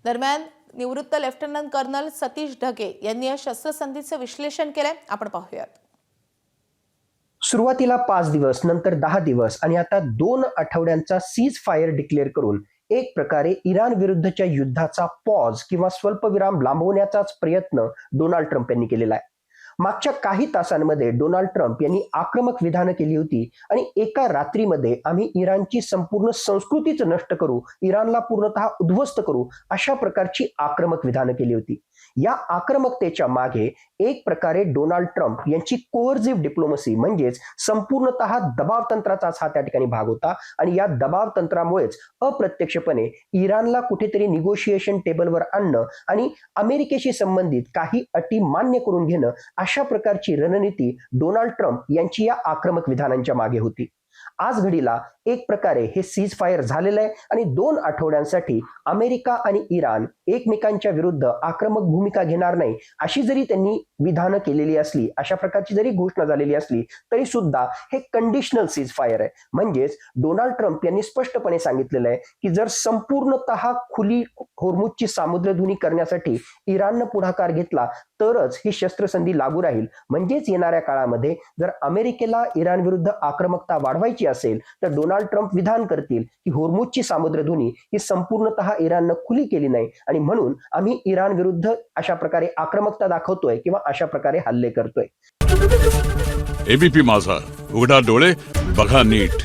दरम्यान निवृत्त lieutenant colonel Satish Dhage यांनी या शस्त्रसंधीचे विश्लेषण केले, आपण पाहूयात। सुरुवातीला 5 दिवस, नंतर 10 दिवस आणि आता 2 आठवड्यांचा सीज फायर डिक्लेअर करून एक प्रकारे इराण विरुद्धच्या युद्धाचा पॉज किंवा स्वल्पविराम लांबवण्याचाच प्रयत्न डोनाल्ड ट्रम्प यांनी केलेला आहे। मागच्या काही तासांमध्ये डोनाल्ड ट्रम्प यांनी आक्रमक विधानं केली होती आणि एका रात्रीमध्ये आम्ही इराणची संपूर्ण संस्कृतीच नष्ट करू, इराणला पूर्णतः उद्ध्वस्त करू, अशा प्रकारची आक्रमक विधानं केली होती। या आक्रमकतेच्या मागे एक प्रकारे डोनाल्ड ट्रम्प यांची कोअर्सिव्ह डिप्लोमसी म्हणजेच संपूर्णतः दबाव तंत्राचाच हा त्या ठिकाणी भाग होता आणि या दबाव तंत्रामुळेच अप्रत्यक्षपणे इराणला कुठेतरी निगोशिएशन टेबलवर आणणं आणि अमेरिकेशी संबंधित काही अटी मान्य करून घेणं, अशा प्रकारची रणनीती डोनाल्ड ट्रम्प यांची या आक्रमक विधानांच्या मागे होती। आज घडीला एक प्रकारे हे सीज फायर झालेलं आहे आणि 2 आठवड्यांसाठी अमेरिका आणि इराण एकमेकांच्या विरुद्ध आक्रमक भूमिका घेणार नाही अशी जरी त्यांनी विधानं केलेली असली, अशा प्रकारची जरी घोषणा झालेली असली, तरी सुद्धा हे कंडिशनल सीज फायर आहे। म्हणजेच डोनाल्ड ट्रम्प यांनी स्पष्टपणे सांगितलेलं आहे की जर संपूर्णतः खुली होर्मुझची सामुद्रधुनी करण्यासाठी इराणनं पुढाकार घेतला तरच ही शस्त्रसंधी लागू राहील। म्हणजेच येणाऱ्या काळामध्ये जर अमेरिकेला इराण विरुद्ध आक्रमकता वाढवायची असेल तर डोनाल्ड ट्रम्प विधान करतील की होर्मुझची सामुद्रधुनी ही संपूर्णतः इराणनं खुली केली नाही आणि म्हणून आम्ही इराण विरुद्ध अशा प्रकारे आक्रमकता दाखवतोय किंवा अशा प्रकारे हल्ले करतोय। एबीपी माझा, उघडा डोळे बघा नीट।